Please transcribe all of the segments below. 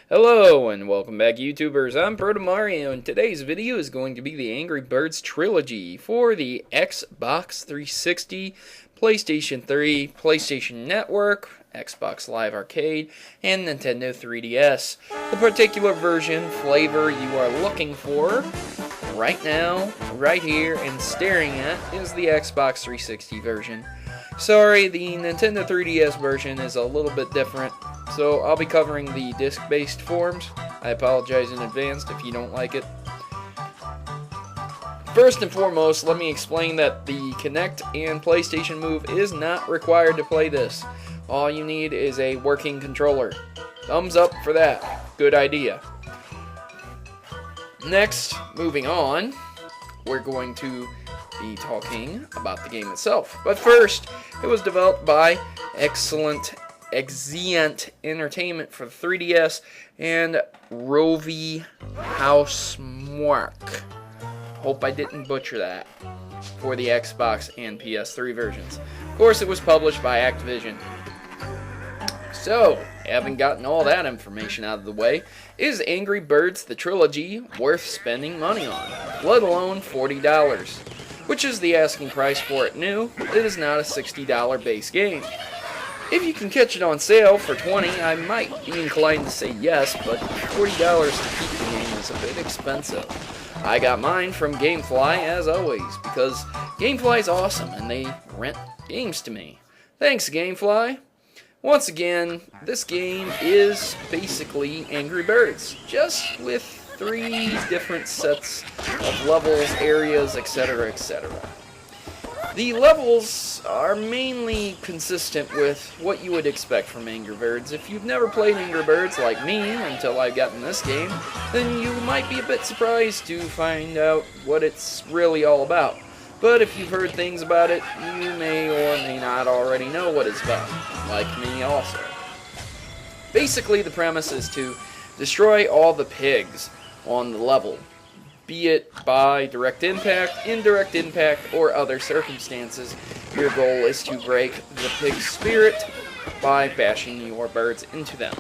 Hello and welcome back YouTubers, I'm Protomario and today's video is going to be the Angry Birds Trilogy for the Xbox 360, PlayStation 3, PlayStation Network, Xbox Live Arcade, and Nintendo 3DS. The particular version flavor you are looking for right now, right here, and staring at is the Xbox 360 version. Sorry, the Nintendo 3DS version is a little bit different, so I'll be covering the disc-based forms. I apologize in advance if you don't like it. First and foremost, let me explain that the Kinect and PlayStation Move is not required to play this. All you need is a working controller. Thumbs up for that. Good idea. Next, moving on, we're going to be talking about the game itself. But first, it was developed by Exient Entertainment for the 3DS and Rovi Housemarque. Hope I didn't butcher that. For the Xbox and PS3 versions. Of course, it was published by Activision. So, having gotten all that information out of the way, is Angry Birds the Trilogy worth spending money on? Let alone $40. Which is the asking price for it new. It is not a $60 base game. If you can catch it on sale for $20, I might be inclined to say yes, but $40 to keep the game is a bit expensive. I got mine from Gamefly, as always, because Gamefly is awesome and they rent games to me. Thanks, Gamefly. Once again, this game is basically Angry Birds, just with 3 different sets of levels, areas, etc., etc. The levels are mainly consistent with what you would expect from Angry Birds. If you've never played Angry Birds like me until I've gotten this game, then you might be a bit surprised to find out what it's really all about. But if you've heard things about it, you may or may not already know what it's about, like me also. Basically, the premise is to destroy all the pigs on the level, be it by direct impact, indirect impact, or other circumstances. Your goal is to break the pig's spirit by bashing your birds into them.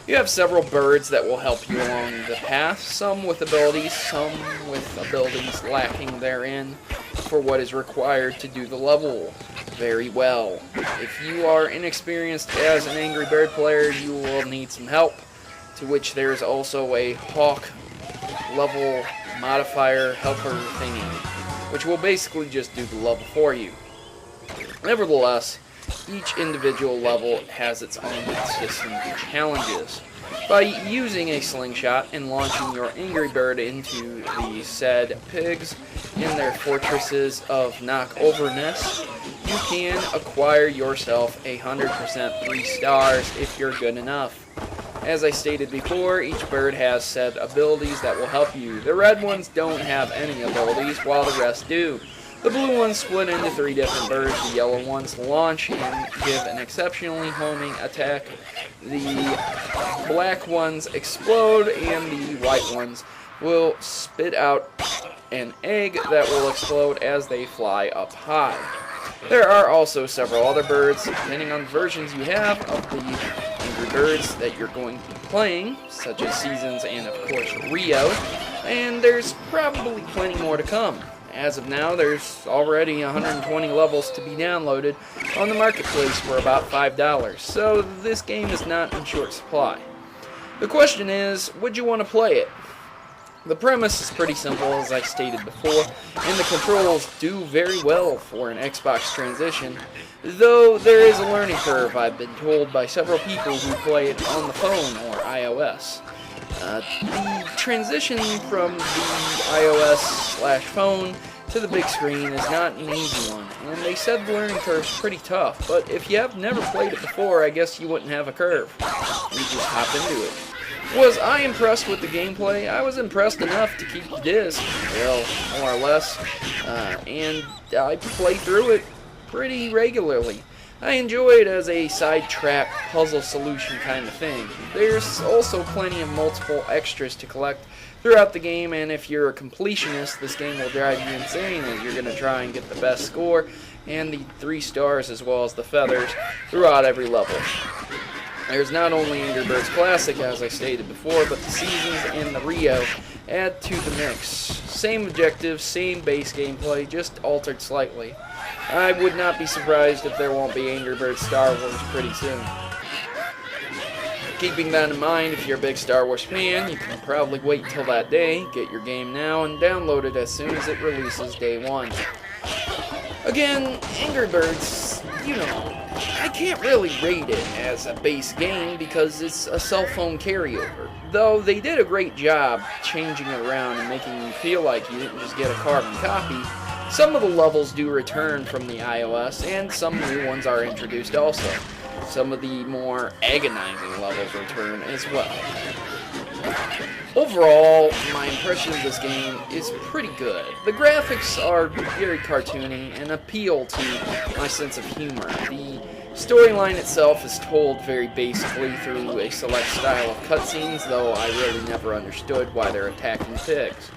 You have several birds that will help you along the path, some with abilities, some with abilities lacking therein for what is required to do the level very well. If you are inexperienced as an Angry Bird player, you will need some help, to which there is also a hawk level modifier helper thingy, which will basically just do the level for you. Nevertheless, each individual level has its own consistent challenges. By using a slingshot and launching your Angry Bird into the said pigs in their fortresses of knockoverness, you can acquire yourself 100% 3 stars if you're good enough. As I stated before, each bird has said abilities that will help you. The red ones don't have any abilities, while the rest do. The blue ones split into 3 different birds. The yellow ones launch and give an exceptionally homing attack. The black ones explode, and the white ones will spit out an egg that will explode as they fly up high. There are also several other birds, depending on the versions you have of the Angry Birds that you're going to be playing, such as Seasons and, of course, Rio, and there's probably plenty more to come. As of now, there's already 120 levels to be downloaded on the marketplace for about $5, so this game is not in short supply. The question is, would you want to play it? The premise is pretty simple, as I stated before, and the controls do very well for an Xbox transition, though there is a learning curve, I've been told by several people who play it on the phone or iOS. The transition from the iOS/phone to the big screen is not an easy one, and they said the learning curve's pretty tough, but if you have never played it before, I guess you wouldn't have a curve. You just hop into it. Was I impressed with the gameplay? I was impressed enough to keep the disc, well, more or less, and I play through it pretty regularly. I enjoy it as a sidetrack puzzle solution kind of thing. There's also plenty of multiple extras to collect throughout the game, and if you're a completionist, this game will drive you insane as you're going to try and get the best score and the 3 stars as well as the feathers throughout every level. There's not only Angry Birds Classic, as I stated before, but the Seasons and the Rio add to the mix. Same objectives, same base gameplay, just altered slightly. I would not be surprised if there won't be Angry Birds Star Wars pretty soon. Keeping that in mind, if you're a big Star Wars fan, you can probably wait till that day, get your game now, and download it as soon as it releases day one. Again, Angry Birds, I can't really rate it as a base game because it's a cell phone carryover. Though they did a great job changing it around and making you feel like you didn't just get a carbon copy, some of the levels do return from the iOS, and some new ones are introduced also. Some of the more agonizing levels return as well. Overall, my impression of this game is pretty good. The graphics are very cartoony and appeal to my sense of humor. The storyline itself is told very basically through a select style of cutscenes, though I really never understood why they're attacking pigs.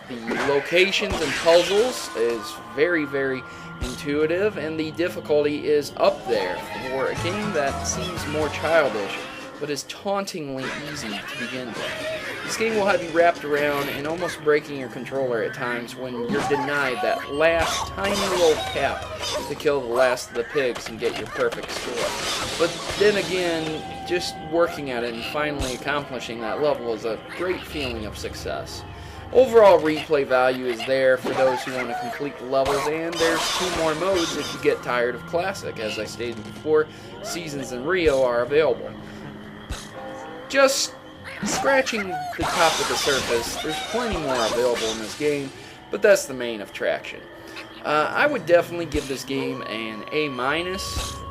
The locations and puzzles is very, very intuitive, and the difficulty is up there for a game that seems more childish, but is tauntingly easy to begin with. This game will have you wrapped around and almost breaking your controller at times when you're denied that last tiny little tap to kill the last of the pigs and get your perfect score. But then again, just working at it and finally accomplishing that level is a great feeling of success. Overall replay value is there for those who want to complete the levels, and there's 2 more modes if you get tired of Classic. As I stated before, Seasons and Rio are available. Just scratching the top of the surface, there's plenty more available in this game, but that's the main attraction. I would definitely give this game an A-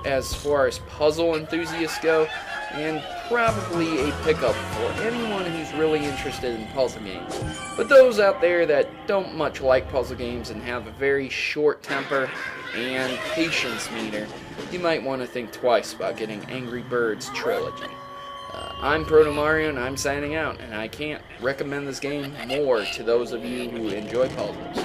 as far as puzzle enthusiasts go, and probably a pickup for anyone who's really interested in puzzle games. But those out there that don't much like puzzle games and have a very short temper and patience meter, you might want to think twice about getting Angry Birds Trilogy. I'm Protomario, and I'm signing out, and I can't recommend this game more to those of you who enjoy puzzles.